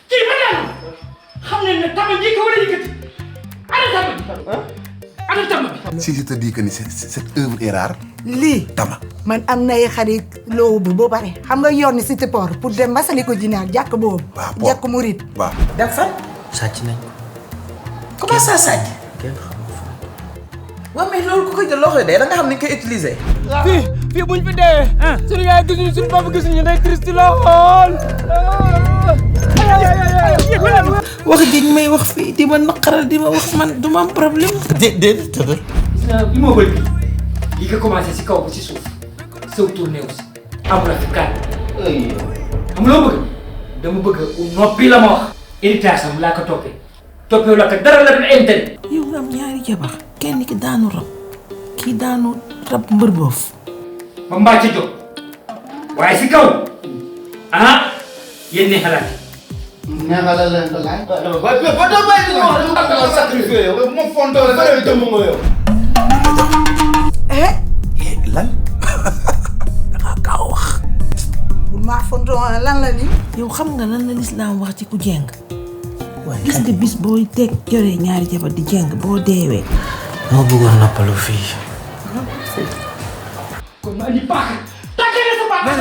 kii ba daal xam ngeen ne tama ji ko war a yëkkati ana tama bi ana tama bi. si je te dis que ni cette œuvre est rare. lii tama man am nay xarit loo bu boo pare xam nga yoon ni cité port pour dem masali ko jinaar jàkk boobu. waaw jàkk murit. waaw. def fan. sàcc nañ ko. comment ça sàcc. kenn xamul fa. waaw mais loolu ku koy jël loo koy dee da nga xam ni koy utiliser. fii buñ fi dee. suñu yaay gisuñu suñu papa gisuñu day triste lool. wax ji may wax fii di ma naqaral di ma wax man du ma am problème. déedéet tëdd. gis naa immeuble bi li nga commencé si kaw ba si suuf saw tourné aussi amul ak kan. xam loo bëgg dama bëgg noppi la ma wax. héritage am laa ko toppee toppee la ko dara la doon intérêt. yow nga am ñaari jabar kenn ki daanu rab kii daanu rab mbër boof. ma mbaa ci jóg waaye si kaw yéen ne xalaat. neexalal leen ko laaj. ba doo bàyyi li nga wax dama ko sacrifié yow. moom fontoo la nga jëmm nga yow. lan dangaa gaaw wax. bul maa fontoo lan la ni yow xam nga lan la lislaam wax ci ku jeng. gis nga bis booy teg joree ñaari jabar di jeng boo deewee. moo bëggoon noppalu fii. kon ma andi paaka tàggee na sa paaka.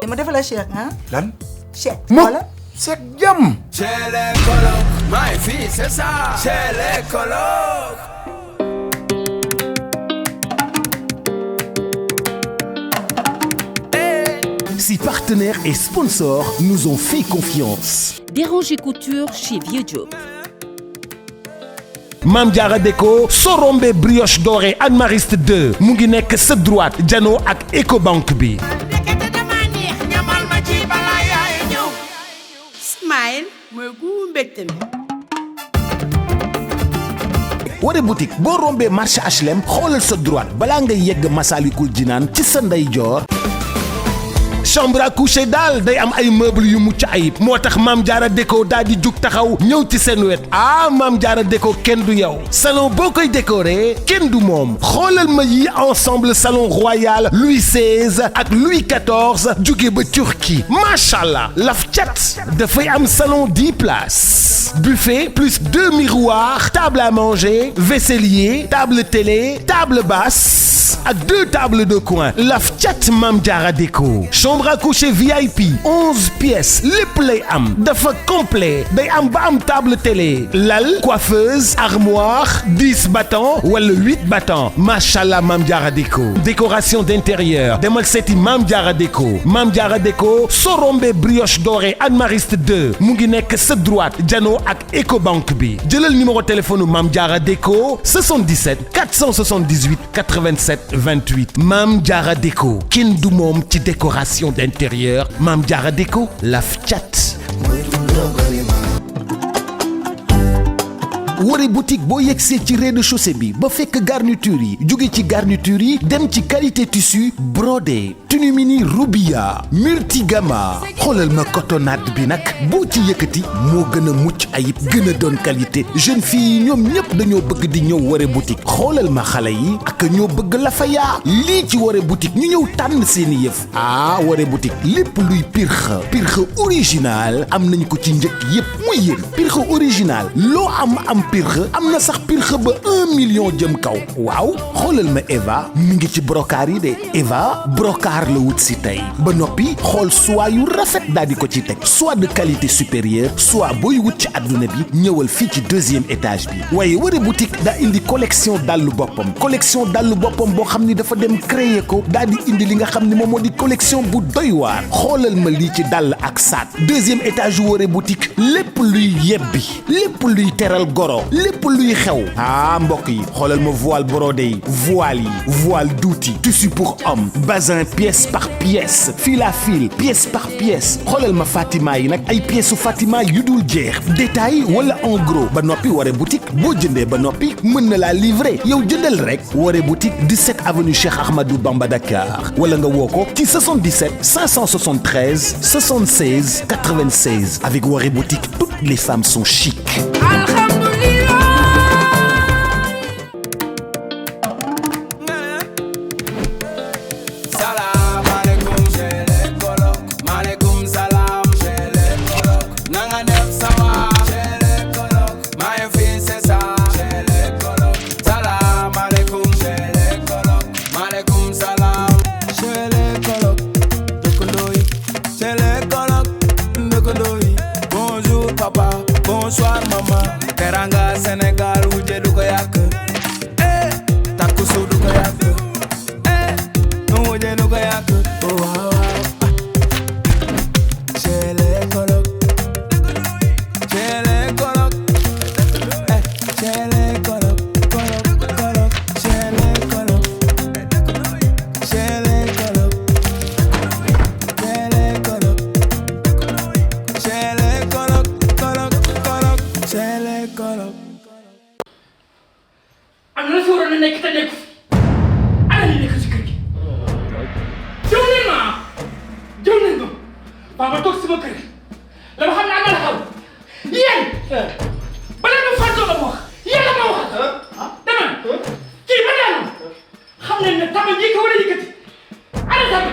dama defal la chèque lan. chèque. mo wala c'est jàmm. Chez les colocs, my fille, c'est ça. Chez les colocs. Si partenaires et sponsors nous ont fait confiance. Déranger Couture chez Vieux Diop. Mame Diarra Déco soo rombee brioche dorée Anne Mariste 2 mu ngi nekk sa droite jano ak Ecobank bi. Smile mooy gu mbégte mi. Waré boutique boo rombee marché HLM xoolal sa droite balaa ngay yegg Massalikul Jinaan ci sa ndeyjoor. chambre à coucher daal day am ay meubles yu mucc ayib moo tax Mame Diarra Déco daal di jug taxaw ñëw ci seen wet Mame Diarra Déco kenn du yow salon boo koy décorer kenn du moom xoolal ma yi ensemble salon royal Louis XVI ak Louis XIV jóge ba Turquie macha allah laf cat dafay am salon 10 places buffet plus 2 miroirs table à manger vaisselier table télé table basse ak 2 tables de coin laf cat Mame Diarra Déco chambre à coucher VIP 11 pièces lépp lay am dafa complet day am ba am table télé lal coiffeuse armoire 10 battants wala 8 battants machallah Mame Diarra Déco décoration d'intérieur demal seeti Mame Diarra Déco Mame Diarra Déco soo rombee brioche dorée Anne Mariste 2 mu ngi nekk sa droite jano ak Ecobank bi jëlal numéro téléphone Mame Diarra Déco 77 478 87 28 Mame Diarra Déco kenn du moom ci décoration d'intérieur Mame Diarra Déco laf cat. Waré boutique boo yegsee ci rez-de-chaussée bi ba fekk garniture yi jóge ci garniture yi dem ci qualité tissu brodé tenue mini Rubia multigama xoolal ma cotonnade bi nag boo ci yëkkati moo gën a mucc ayib gën a doon qualité jeune fille yi ñoom ñëpp dañoo bëgg di ñëw Waré boutique xoolal ma xale yi ak ñoo bëgg la fa yaa lii ci Waré boutique ñu ñëw tànn seeni yëf Waré boutique lépp luy pirxa original am nañ ko ci njëkk yëpp muy yéen pirxa original loo am pirxe am na sax pirxe ba 1 million jëm kaw waaw xoolal ma Eva mi ngi ci brocart yi de Eva brocart la wut si tey ba noppi xool soie yu rafet daal di ko ci teg soit de qualité supérieure soit booy wut ci adduna bi ñëwal fii ci 2e étage bi waaye Waré boutique daa indi collection dallu boppam boo xam ni dafa dem créer ko daal di indi li nga xam ni moom moo di collection bu doy waar xoolal ma lii ci dàll ak saat 2e étage yu Waré boutique lépp luy yebbi lépp luy teral goro lépp luy xew mbokk yi xoolal ma voile brodé yi voile douti tissu pour homme bazin pièce par pièce fil à fil pièce par pièce xoolal ma Fatima yi nag ay pièces su Fatima yu dul jeex détail wala en gros ba noppi Waré boutique boo jëndee ba noppi mën na laa livrer yow jëndal rek Waré boutique 17 avenue Cheikh Ahmadou Bamba Dakar wala nga woo ko ci 77 573 76 96 avec Waré boutique toutes les femmes sont chic. xam leen ne tama ji ko war a yëkkati ana tama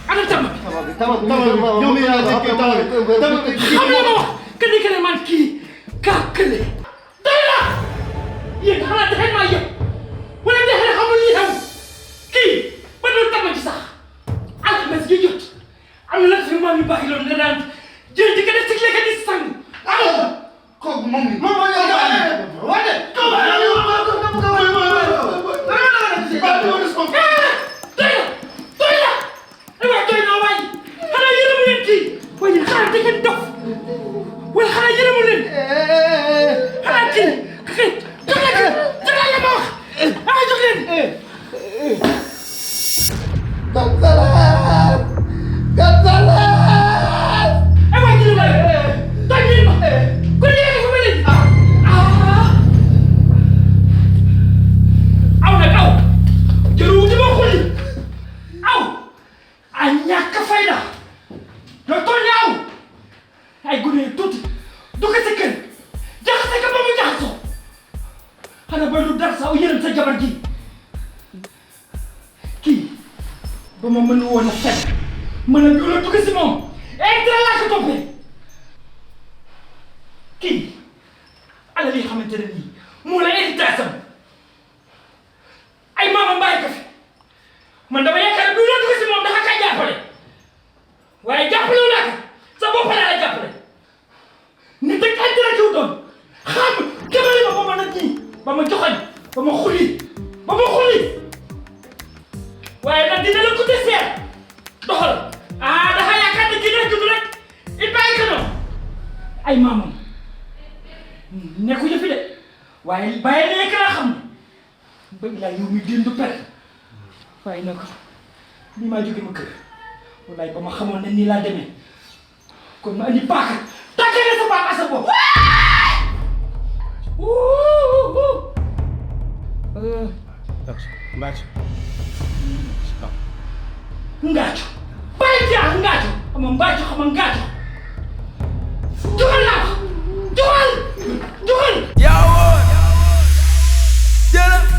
ana tama yow mi yaa xam nga ma wax que ni que ne man kii kaa kële doy na yéen xanaa dexe maa yëpp wala dexe xamul lii xew kii ba doon tama ji sax alxames ji jot am na nag fi maam yu baax yi loolu ne daan jël di ko def ci lekk di sang kooku moom mi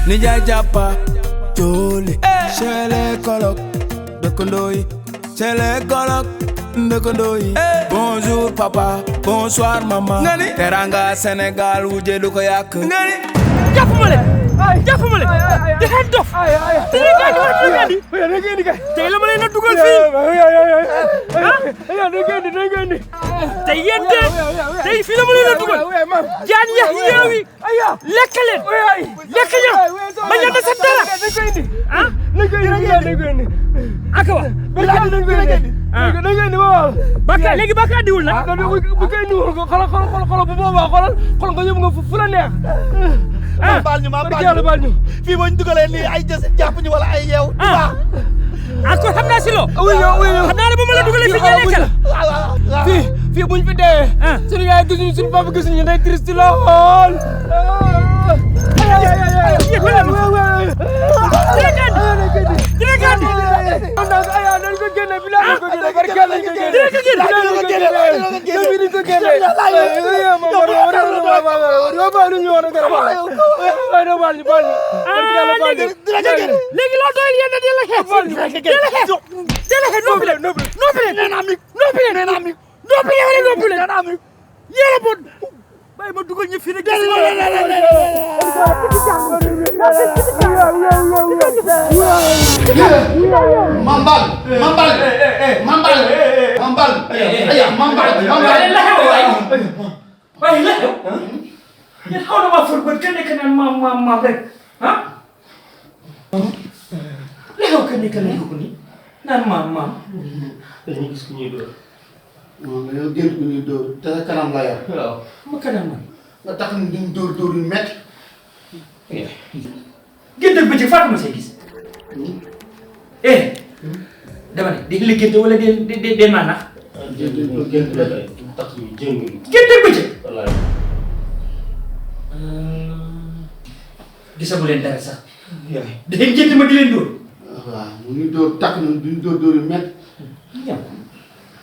Nijaay jàppa jooli chez les colocs dëkkandoo yi chez les colocs dëkkandoo yi bonjour papa bonsoir maman teranga Sénégal wujje du ko yàq jàppuma leen di xeet dof te ne gars yi war na gandi tey la ma leen a dugal fii tey yéen tey fii la ma leen a dugal jaan yax yeewi lekk leen lekk ñam ba ñam sa dara aka wa Bakka léegi Bakka diwul nag bu koy diwul xoolal bu boobaa xoolal nga yóbbu nga fu la neex baal ñu fii boo ñu dugalee nii ay jàpp ñu wala ay yeew kon xam naa si loo xam naa ne ba ma la dugalee fii ñu lekk la fii buñ fi dee suñu yaay gisuñu suñu papa gisuñu day triste lool léegi loo doyul yéen a di la xeex yéen a bon bàyyi ma dugal ñu fii rek waaye la yéen xaw na maa fër ba kenn nekk naan maam rek li xew kenn nekk nañ ko nii naan maam dañuy gis ku ñuy dóor yow gént ku ñuy dóor te sa kanam la yor waaw ma kanam man nga tax ni duñ dóor yu métti gént ak bëccëg Fatou ma see gis dama ne dégg la gént wala dee maa nax gént tax ñu jëng gént ak bëccëg gisagu leen dara sax da ngeen gént ma di leen dóor waaw mu ngi dóor takk na duñ dóor yu métti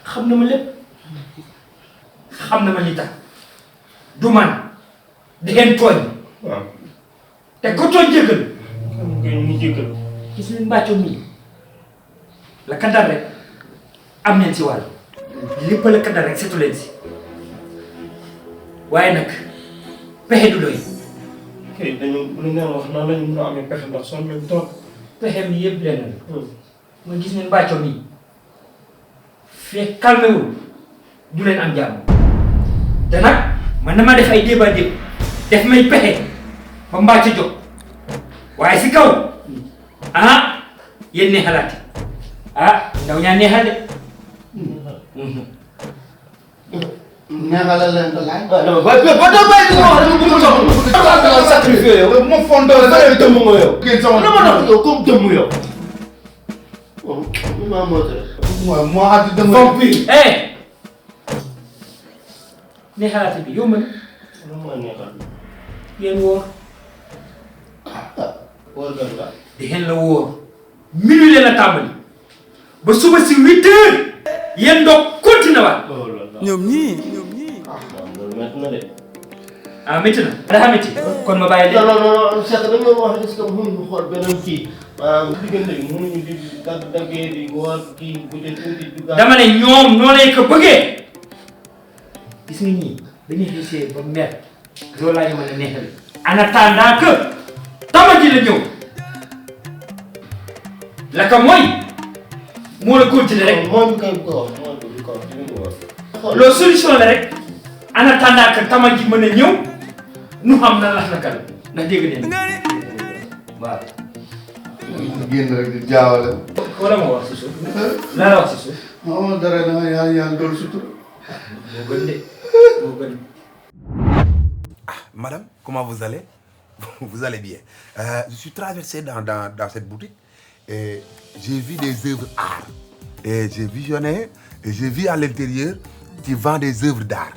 xam na ma lépp xam na ma li tax du man da ngeen tooñ te ko tooñ jëggal jéggal gis ngeen mbàccoo mii la kadar rek am neen si wàll lépp la kadar rek setu leen si waaye nag pexe du doy. kay dañu lu ngeen wax nan lañu mën a amee pexe ndax sonn nañu trop. pexe mi yëpp lenn la. mooy gis ngeen mbàccoo mii fekk calmé wul du leen am jàmm te nag man na ma def ay débat def may pexe ba mbàcc jóg waaye si kaw yéen neexalaati ndaw ñaa neexal de. neexalal leen ko laaj. ba doo bàyyi li nga wax dama bëgg a soxla. sacrifié yow. ma fondoo la dafay dëmm nga yow. ngeen sama dama dox yow comme dëmm yow. maa moo tere. waaw moo àgg dëmm. vampire. neexalaati bi yow man. lan moo neexal. yéen wóor. wóor gan la. di xen la wóor. minuit leen la tàmbali. ba suba si 8 heures. yéen doog continué waat. ñoom ñii. loolu métti na de. métti na. dafa métti. kon ma bàyyi leen. non Cheikh dañoo wax est-ce que mënuñu xool beneen kii maanaam diggante bi mënuñu di daggee di woor kii bu dee tuuti du gaaw. dama ne ñoom noo lay ko bëggee. gis nga ñii dañuy gisee ba mer. loolu laa ñu mën a neexal. en attendant que tama ji la ñëw. la ka mooy. moo la continuer rek. mooy kay bu ko wax mooy bu ko wax dinañ ko wax. loolu solution la rek en attendant que tama ji mën a ñëw nu xam nan la naka la ndax dégg nañu waaw. génn rek di jaawale. wala ma wax si suuf lan la wax si suuf. non dara da nga yàlla dool sutura. moo gën de moo gën. Madame, comment vous allez? Vous allez bien. Je suis traversé dans cette boutique et j'ai vu des œuvres d'art. Et j'ai visionné et j'ai vu à l'intérieur qui vend des œuvres d'art.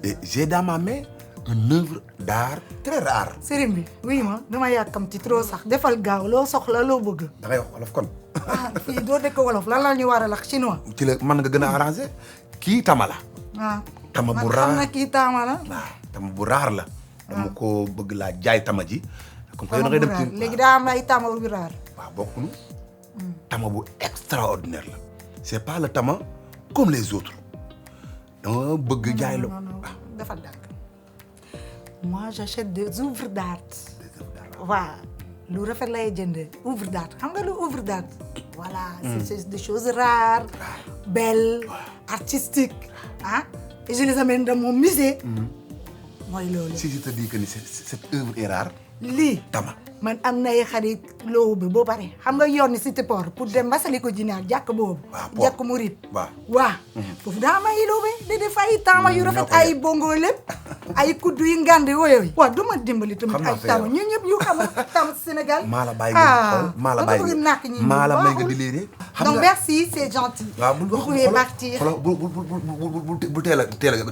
Et j'ai dans ma main une œuvre d'art très rare. sëriñ bi oui ma dama yàkkamti trop sax defal gaaw loo soxla loo bëgg. da ngay wax wolof kon. fii doo dëkk wolof lan la ñu war a lax chinois. ci la mën nga gën a arrangé kii tama la. tama bu raar man xam na kii tama la. waaw tama bu raar la. dama ko bëgg laa jaay tama ji. comme que yow da ngay dem ci léegi daa am ay tama bu raar. waaw bokkunu tama bu extraordinaire la. c'est pas le tama comme les autres. dama bëgg jaay la. dafa dàgg. moi j'achète des œuvres d'art. waaw lu rafet lay jënd œuvre d'art xam nga lu œuvre d'art. voilà c'est des choses rares, belles, artistiques et je les amène dans mon musée. mooy loolu. si je te dis que ni cette œuvre est rare. lii tama. man am nay xarit loo bi boo pare xam nga yoon ni cité port pour dem Massalikul Jinaan jàkk boobu. jàkk murit. waaw foofu daa am ay loo bi di def ay tama yu rafet ay bongo lépp ay kuddu yu ngand yooyu. waaw du ma dimbali tamit ay tama ñun ñëpp yu xam tama Sénégal. maa la bàyyi nga maa la bàyyi nga maa la may nga déliré. donc merci c'est gentil. waaw bul wax vous pouvez partir. bu teel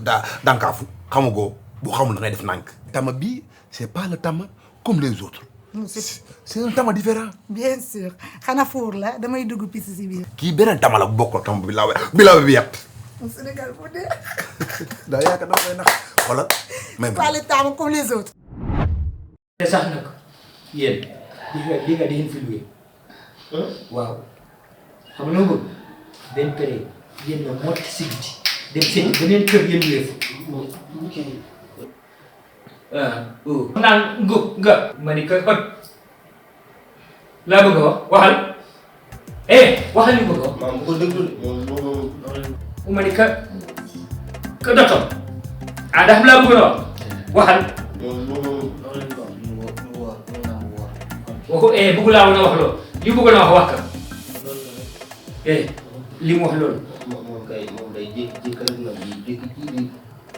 a dankaafu xamugoo bu xamul da ngay def nànk. tama bii c'est pas le tama comme les autres. c'est un tama différent. bien sûr xanaa four la damay dugg piste si biir. kii beneen tama la bokkul tama bi laawe bi yàtt. Sénégal bu dee. daa yaakaar dama koy nax xoolal. même pas les tama comme les autres. te sax nag yéen di nga fi luwee. waaw xam nga bëgg benn période yéen ñoo mot si biti dem seeti beneen kër yéen luwee fa. naan nga ma ni ka ëpp laa bëgg a wax waxal waxal li bëgg a wax. maa ngi ko déglu ma ni ka dotom ndax laa bëgg a wax waxal. waxu bëgg laa woon a wax loolu li bëgg na wax ka li mu wax loolu. moom day jékki-jékki rek nag jékki ci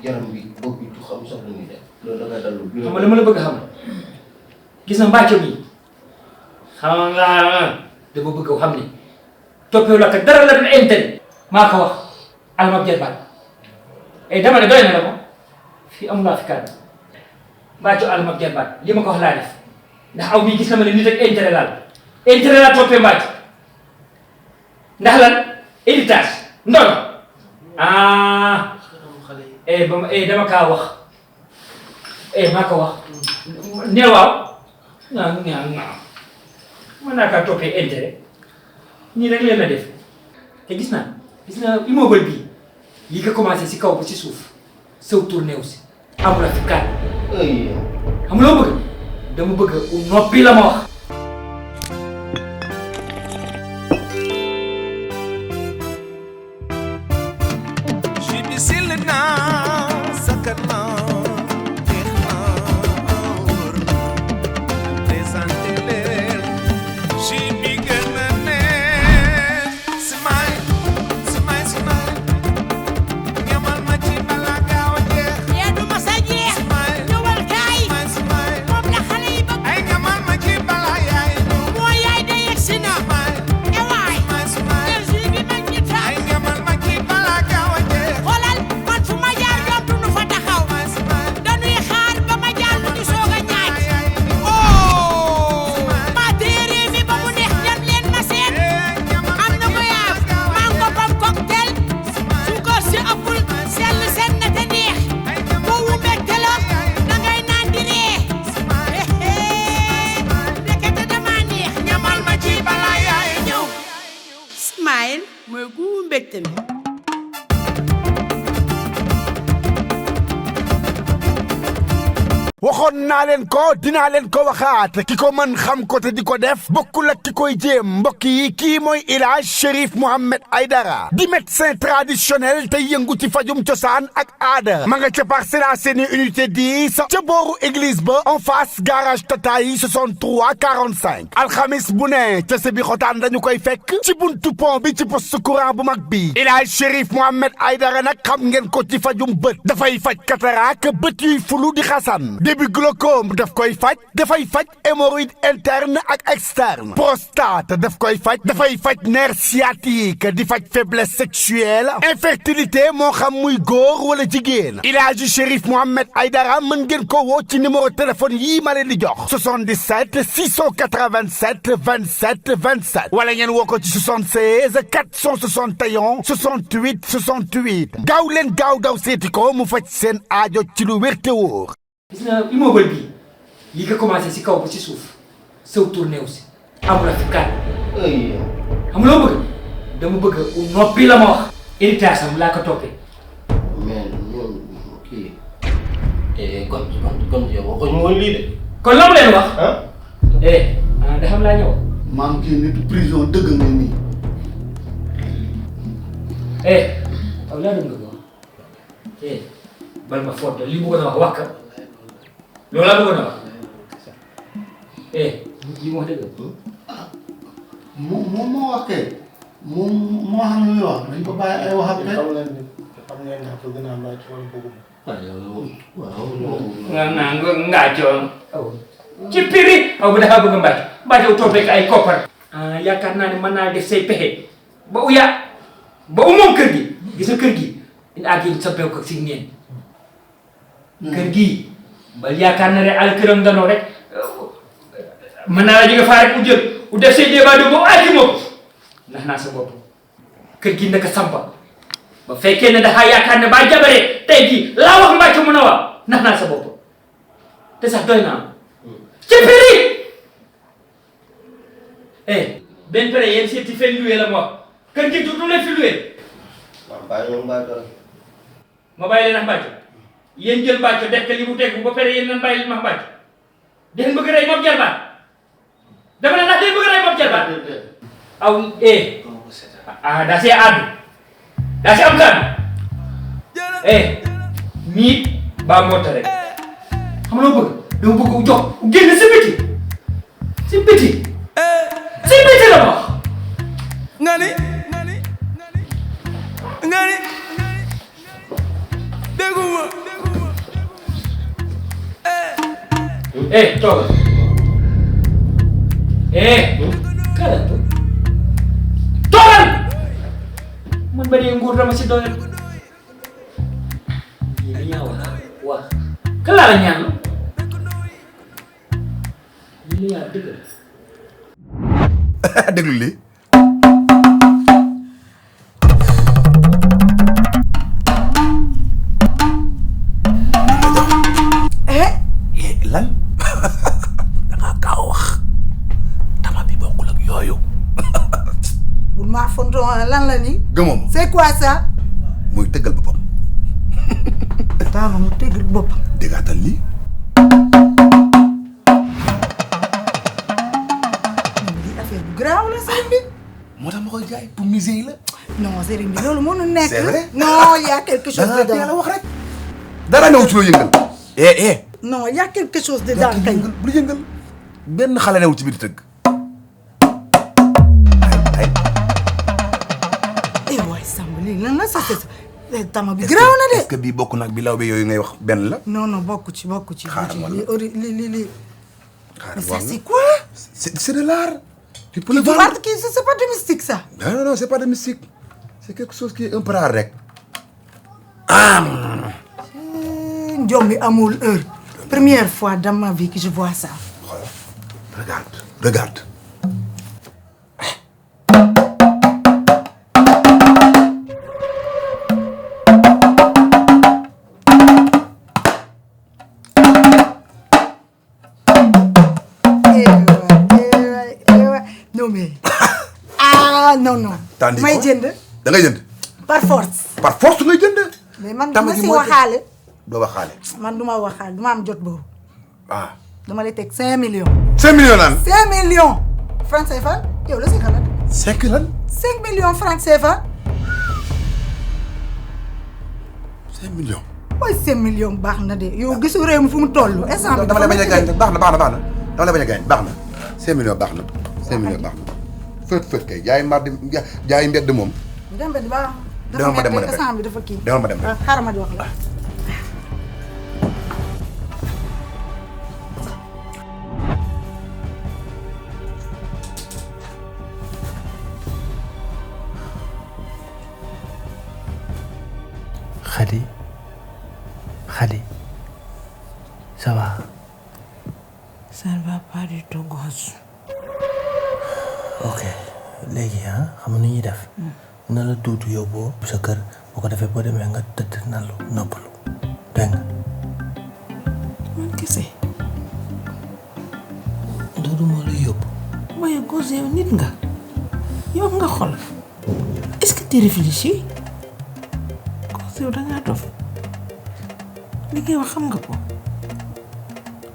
yaram bi bopp bi xam sax lu muy def loolu da nga dallu. xam nga dama la bëgg a xam gis na mbàcco mi xam nga dama bëgg a xam ne toppee la ka dara la doon intérêt. maa ko wax alma jarbaat dama ne doy na la ko fii amulaa fi kàddu mbàcco alma jarbaat li ma ko wax laa def ndax aw bii gis na ma ne nit ak intérêt la toppee mbàcco ndax lan héritage ndono ba ma dama kaa wax maa ko wax nee waaw mën naa kaa toppee intérêt nii rek leen la def te gis naa immeuble bii li nga commencé si kaw ba si suuf saw tourné aussi amul fi kan amuloo bëgg dama bëgg noppi la ma wax. waxoon naa leen ko dinaa leen ko waxaat ki ko mën xam ko te di ko def bokkul ak ki koy jéem mbokk yi kii mooy El Hadj Cherif Mohamed Aïdara di médecin traditionnel te yëngu ci fajum cosaan ak aada ma nga ca Parcelles Assainies unité 10 ca booru église ba en face garage Tata yi 63 45 alxamis bu ne ca Sébi Xotaan dañu koy fekk ci buntu pont bi ci poste courant bu mag bi El Hadj Cherif Mohamed Aïdara nag xam ngeen ko ci fajum bët dafay faj cataracte bët yuy fulu di xasan début glaucome daf koy faj dafay faj hémorroïde interne ak externe prostate daf koy faj dafay faj nerf sciatique di faj faiblesse sexuelle infertilité moo xam muy góor wala jigéen El Hadji Cherif Mohamed Aïdara mën ngeen ko woo ci numéro téléphone yii ma leen di jox 77 687 27 27 wala ngeen woo ko ci 76 461 68 68 gaaw leen gaaw daw seeti ko mu faj seen aajo ci lu wér te wóor. gis nga immeuble bi li nga commencé si kaw ba si suuf saw tourné aussi amul fi kan amuloo bëgg dama bëgg noppi la ma wax héritage am laa ko toppee. mais ñoom kii kon yow waxuñu woon lii de. kon la mu leen wax. da xam laa ñëw. maam kii nitu prison dëgg nga nii. aw laa doon nga ko wax bal ma foto li mu bëggoon a wax ka loolu laa bëggoon a wax li mu wax dëgg moom moo wax kay moom moo xam ne muy wax dañ ko bàyyi ay wax ak xam ngeen ne ko gën a laaj wala bëgguma. waaw ngaa coon ci piri aw bu dafa bëgg mbàcc wu toppee ay koppar yaakaar naa ne mën naa def say pexe ba moom kër gi gis nga kër gi ina àgg yi soppeeku ko si ngeen kër gii ba yaakaar na rek al këram danoo rek mën naa la jóge faa rek u def say débat do boobu àgg moom ndax naa sa bopp kër gi naka sampa ba fekkee ne dafa yaakaar ne ba jabaree tey jii laa wax mbàcc mën a wax ndax naa sa bopp te sax doy naa ci piri benn pare yéen seeti fen luwee la ma wax kër gi du leen fi luwee ma bàyyi leen ak mbàcc yéen jël mbàcc def li mu tegu ba pare yéen nan bàyyi leen ma mbàcc den bëgg rey moom jarbaat dama ne ndax den bëgg rey moom jarbaat aw daa see àddu daa si am kàddu miit baa moota rek xam nga bëgg dama bëgg jox génn si biti si biti la ma wax nga ni dégguma toogal kala toogal man ba dee nguur dama si doyal yi li ñaa wax kala la ñaan yi li ñaa dëgg déglu lii lan da ngaa gaaw wax tama bi bokkul yooyu. bul maa fonto lan la nii. gëmoo ma. c'est quoi ça. muy tëggal boppam. taama mu tëggal boppam. déggaatal lii. lii affaire bu garaaw la sëriñ bi. moo tax ma koy jaay pour musée yi la. non sëriñ bi loolu mënul nekk. c'est vrai. non y a quelque chose da dedans. nga wax rek. dara newu ci loo yëngal. non y a quelque chose dedans kay. bu yëngal benn xale newu ci biir tëgg. waay Samba lii lan la sax tama bi garaaw na de. est-ce que bii bokk nag bi law bi yooyu ngay wax benn la. non non bokku ci. xaaral ma li xaaral mais ça ma c'est quoi. c'est de l'art. tu peux le voir vendre. c'est pas de mystique ça. non c'est pas de mystique. c'est quelque chose qui est un peu rare rek. Njom bi amul heure. Première fois dans ma vie que je vois ça. Regarde. Non mais. non. tandis may jënd. da ngay jënd. par force. par force ngay jënd. mais man dama si waxaale. doo waxaale. man duma waxaale duma am jot boobu. dama lay teg 5 millions. 5 millions lan. 5 millions. francs CFA yow la si xalaat. 5 lan. 5 millions francs CFA. 5 millions. mooy 5 millions baax na de yow gisu réew mi fu mu toll. instant bi dama lay bañ a gaañ baax na dama lay bañ a gaañ baax na 5 millions baax na 5 millions baax na. fët kay jaay mbedd moom. dem ba baax. demal ma dem instant bi dafa kii. demal ma dem xaaral ma di wax la. Khady ça va. ça ne va pas du tout gosse. ok léegi xam nga nu ñuy def. na la tuuti yóbboo sa kër boo ko defee boo demee nga tëdd nalu noppalu dégg nga. man kese. Doudou moo lay yóbbu. waaye gosse yow nit nga. yow nga xol. est-ce que tu réfléchis. gosse yow dangaa dof. li ngay wax xam nga ko.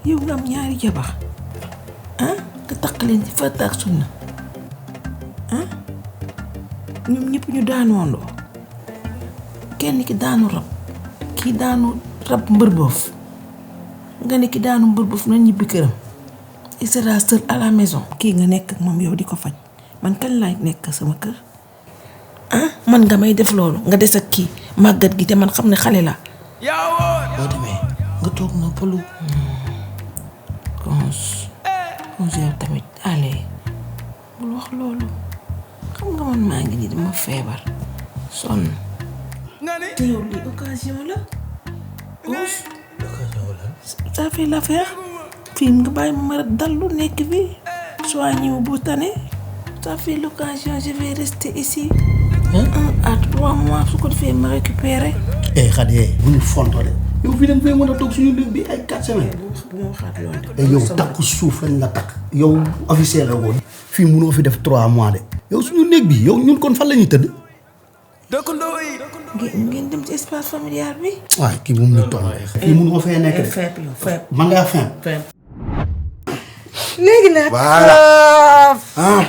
yow nga am ñaari jabar. nga takk leen ci farata ak sunna. ñoom ñëpp ñu daanoondoo. kenn ki daanu rab. kii daanu rab mbërboof. nga ne ki daanu mbërboof na ñibbi këram. il sera seul à la maison. kii nga nekk ak moom yow di ko faj. man kañ laay nekk sama kër. man nga may def loolu nga des ak kii màggat gi te man xam ne xale la. boo demee nga toog noppalu. yow tamit allez bul wax loolu xam nga man maa ngi nii dama feebar sonn te yow lii occasion la. ça fait l'affaire fii nga bàyyi ma dallu nekk bi soit ñëw bu tane ça fait l'occasion je vais rester ici 1 à 3 mois su ko defee ma récupérer. Khady bu ñu fonto de yow fii dañ fay mën a toog suñu dëkk bi ay 4 semaines. bu ma waxaat loolu de. yow takku suuf lañ la takk yow officiel la woon fii mënoo fi def 3 mois de yow suñu néeg bi yow ñun kon fan la ñuy tëdd. ngeen dem ci espace familial bi. waaw kii bu mu ñu toll fii mënoo fee nekk de. feeb man ngaa feeb. léegi nag. voilà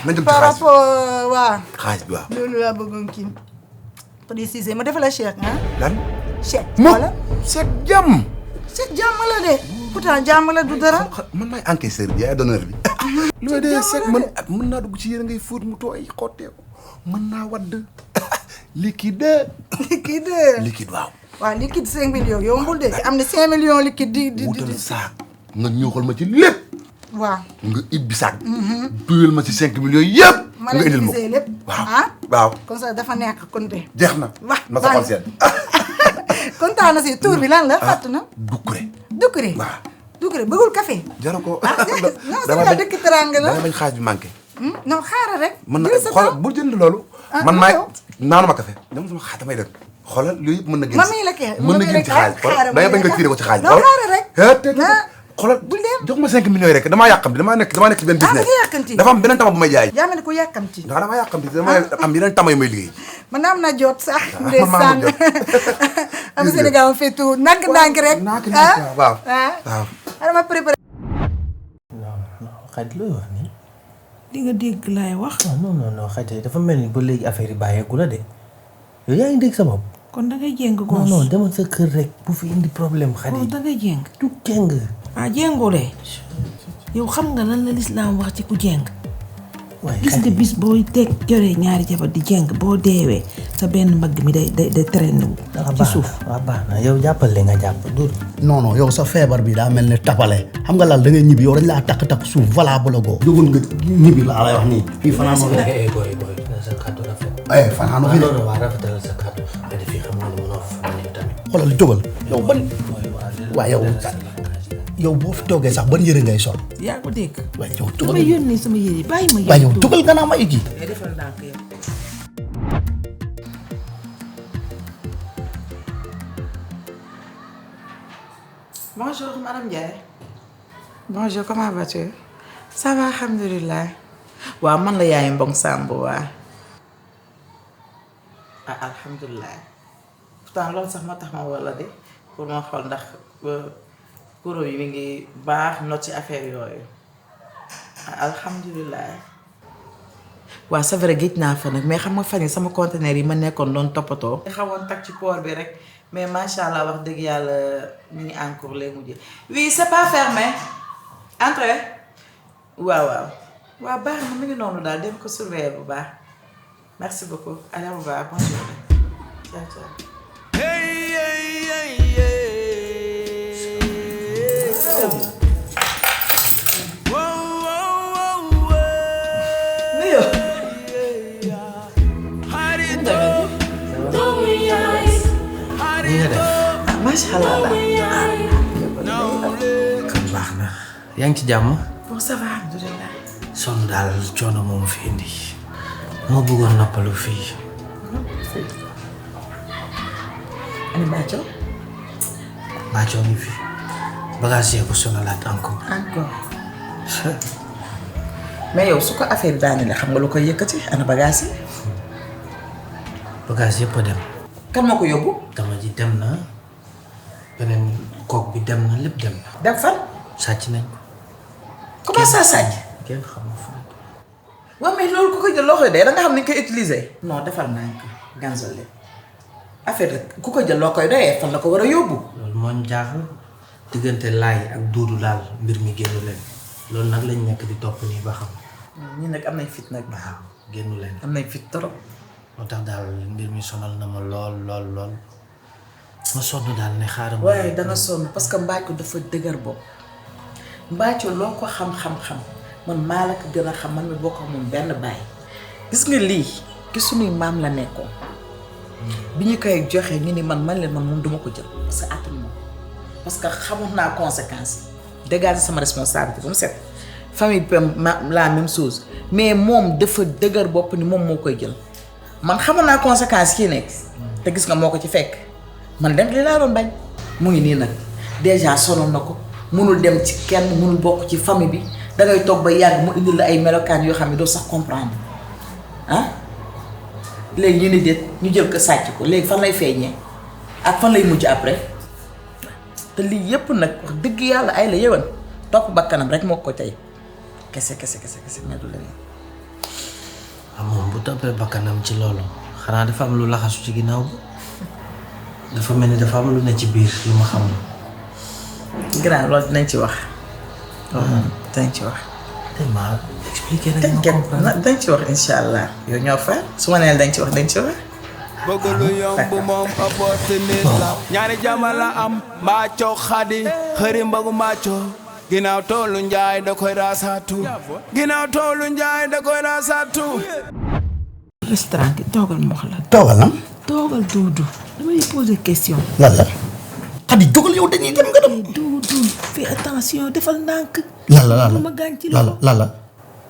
nañ dem ci par rapport waaw. xaalis bi waaw. loolu laa bëggoon kii. préciser ma defal la chèque lan. chèque. moom voilà chèque jàmm. chèque jàmm la de. pourtant jàmm la du dara. man maay encaisseur bi yaay donneur bi. li may dee chèque mën naa dugg ci yéen ngay fóot mu tooy xotteeku mën naa wadd. liquide. liquide waaw. waaw liquide 5 millions yombul de am na 5 millions liquide di. wutal saak nga ñuuxal ma ci lépp. waaw nga ibbi saak. duyal ma ci 5 millions yëpp. nga indil ma ko lépp. waaw. comme ça dafa nekk konte. jeex na. na sa xol seet. kontaan na si tur bi lan la fàtt na. Doucouré. Doucouré. waaw Doucouré bëggul café. jaru ko. non c'est la dëkk teranga la. dama bañ xaaj bi manqué. non xaaral rek. mën na xool bu jënd loolu. man maay naanuma café dama sama xaaj damay dem. xoolal loolu yëpp mën na génn. mami la kee mën na génn ci xaaj. xaaral da ngay bañ nga tiire ko ci xaaj. non xaaral rek. xoolal jox ma 5 millions rek damaa yàqamti damaa nekk ci benn business. dafa am beneen tama bu may jaay. yaa mel ni ku yàkkamti. ndax damaa yàqamti dama am yeneen tama yu may liggéey. man am na jot sax. ndeysaan am Sénégal on fait tout ndànk rek. waaw. xaaral ma préparé. xaj looy wax nii. li nga dégg laay wax. non xaj dafa mel ni ba léegi affaire yi bàyyeeku la de yow yaa ngi dégg sa bopp. kon da ngay jéng goos. non demal sa kër rek bu fi indi problème xaj yi. da ngay jéng. du jéng. jéngoolee. yow xam nga lan la lislaam wax ci ku jéng. gis nga bis booy joree ñaari jabar di jéng boo deewee sa benn mbagg mi day traîner wu ci suuf. waaw baax na yow jàppal li nga jàpp dur. non yow sa feebar bi daa mel ne tapale xam nga laal da ngay ñibbi yow dañ laa takk suuf voilà ba la goo. jógoon nga ñibbi laa lay wax nii. fii fanaan fi de. boy sa kàddu rafet. fanaan fi de. waaw rafetal sa kàddu. nga def fii xam nga lu mënoo fa tamit. xoolal jógal yow ban. waaw yow boo fi toogee sax ban yëre ngay sol. yaa ko dégg. waaye yow jógal damay yónnee sama yëre bàyyi ma. waaye yow jógal nga naa ma igi. defal ndànk yow. Bonjour madame Ndiaye. Bonjour, comment vas-tu? Ça va, alhamdulillah. waaw man la yaay Mbong Samb waa. Alhamdulillah. pourtant loolu sax moo tax ma wala de pour ma xool ndax kuro yi mi ngi baax not ci affaire yooyu. Alhamdulillah. waaw c'est vrai géej naa fa nag mais xam nga fan yi sama conteneur yi ma nekkoon doon toppatoo. xawoon tag ci port bi rek mais macha allah wax dëgg yàlla ñu ngi encore lay mujjee. oui c'est pas fermé. entrez. waaw baax na mu ngi noonu daal dem ko surveiller bu baax. merci beaucoup. allez au revoir bonne journée. ciao ciao. macha allah. kon baax na yaa ngi ci jàmm. bon ça va alhamdulilah. sonn daal coono moom fi indi moo bëggoon noppalu fii. ani Bathio. Bathio ngi fi bagage yee ko sonalaat encore. mais yow su ko affaire daane la xam nga lu koy yëkkati ana bagage yi. bagage yëpp a dem. kan moo ko yóbbu. dama ji dem na beneen kook bi dem na lépp dem na. dem fan. sàcc nañ ko. comment ça sàcc. kenn xamul fu mu. waaw mais loolu ku ko jël loo koy dee da nga xam ni ñu koy utiliser. non defal naa ko ganzole affaire la ku ko jël loo koy doyee fan la ko war a yóbbu. loolu moo ñu jaaxal diggante laay ak duudu laal mbir mi génnu leen loolu nag lañ nekk di topp nii ba xam. ñi nag am nañ fit nag. waaw génnu leen. am nañ fit trop. moo tax daal mbir mi sonal na ma lool ma sonn daal ne xaaral ma. waaye danga sonn parce que Mbathio dafa dëgër bopp. Mbathio loo ko xam-xam-xam man maa la ko gën a xam man mi bokk moom benn baay. gis nga lii ki suñuy maam la nekkoon bi ñu koy joxe ñu ni man leen man moom duma ko jël parce que attanu ma parce que xamoon naa conséquence dégager sama responsabilité ba mu set famille bi la même chose mais moom dafa dëgër bopp ni moom moo koy jël man xamoon naa conséquence kii nekk te gis nga moo ko ci fekk man dem li laa doon bañ mu ngi nii nag déjà sonal na ko mënul dem ci kenn mënul bokk ci famille bi dangay toog ba yàgg mu indil la ay melokaan yoo xam ne doo sax comprendre léegi ñu ni déet ñu jël ko sàcc ko léegi fan lay feeñee ak fan lay mujj après te lii yépp nag wax dëgg yàlla ay la yëwan topp bakkanam rek moo ko tey kese mais du leneen. moom bu toppee bakkanam ci loolu xanaa dafa am lu laxasu ci ginnaaw dafa mel ni dafa am lu ne ci biir lu ma xamul. grand loolu dinañ ci wax. dinañ ci wax. tellement expliqué nañ dañ ci wax incha allah. yow ñoo fa su ma nee dañ ci wax dañ ci wax. bëgg lu yomb moom opportunité la. ñaari jàmm la am Mbathio xadi xëri mbagu Mbathio. ginnaaw toolu njaay da koy raasaatu. restaurant bi toogal ma wax la. toogal na. toogal Doudou. damay poser question. lan la. xadi jógal yow dañuy dem nga dem. Doudou fais attention defal ndànk. lan la ma gaañ ci loxo. lan la.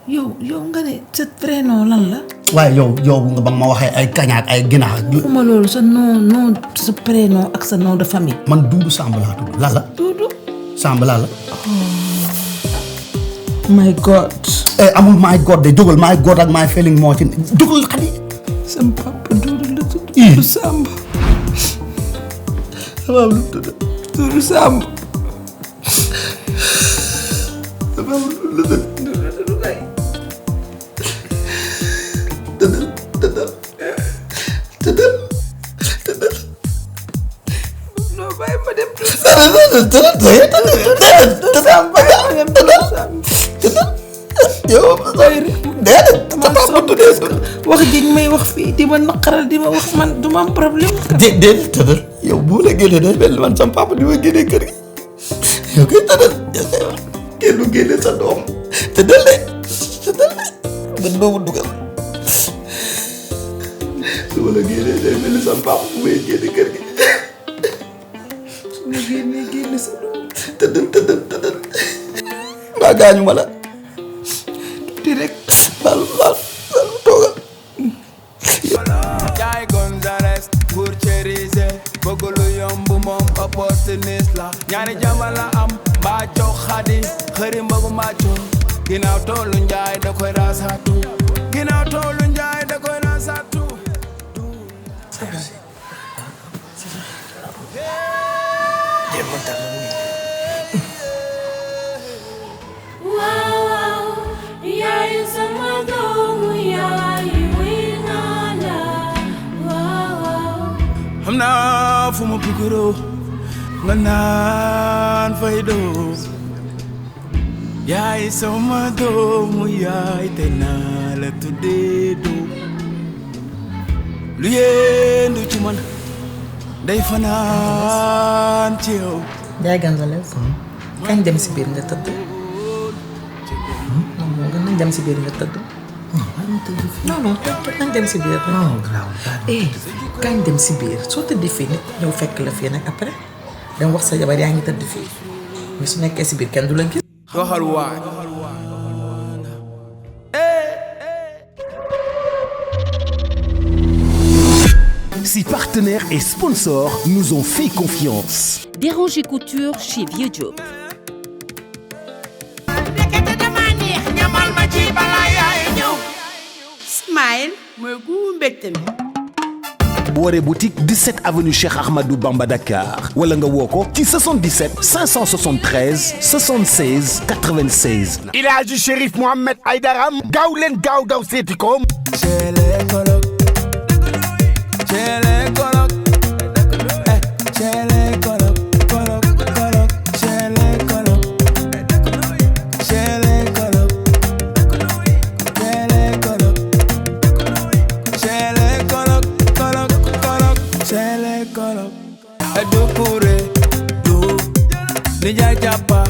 yow nga ne sa prénom lan la. waaye yow nga ba ma waxee ay kañaak ay ginaar. waxuma loolu sa nom sa prénom ak sa nom de famille. man Doudou Samb laa tudd lan la. Doudou Samba laa la. my god. amul my god de jógal my god ak my feeling moo ci jógal xale yi. sama papa Doudou la tudd. Samba. sama am lu tudd. Doudou Samba. sama am lu tudd. Doudou lay. tëddal. non bàyyi ma dem. yow déedéet wax gi may wax fii di ma naqaral di ma wax man du ma am problème. déedéet tëddal yow bu la génnee day mel man sama papa di ma génnee kër gi yow kay tëddal kenn du génne sa doom tëddal de man doomu dugal su ma la génnee day mel ni sama papa bu may génne kër gi su ma génne sa doom. tëddal mbaa gaañu ma la di rek baal toogal. Jaay Gonzales pour chériser bëgg lu yomb moom opportuniste la ñaari jàmm la am mbaa jox xadi xëri mbagu màcco ginnaaw toolu njaay da koy rasaatu ginnaaw toolu njaay da koy rasaatu. xam naa fu ma buguroo nga naan fay doo yaay sama doomu yaay te naa la tuddee doo lu yéendu ci man day fanaan ci yow. Ndiaye Gonzales. kañ dem si biir nga tëdd. non nga nañ dem si biir nga tëdd. non nañ dem si biir. non kañ dem si biir soo tëddee fii nit ñëw fekk la fii nag après dem wax sa jabar yaa ngi tëdd fii mais su nekkee si biir kenn du la gis. doxal waay. Si partenaires et sponsors nous ont fait confiance. Déranger Couture chez Vieux Diop. Smile mooy gu mbégte mi. Woré boutique 17 avenue Cheikh Ahmadou Bamba Dakar wala nga woo ko ci 77 573 76 96. Il a du Chérif Mohamed Aïdara gaaw leen gaaw daw seeti ko. Nijaay jàppa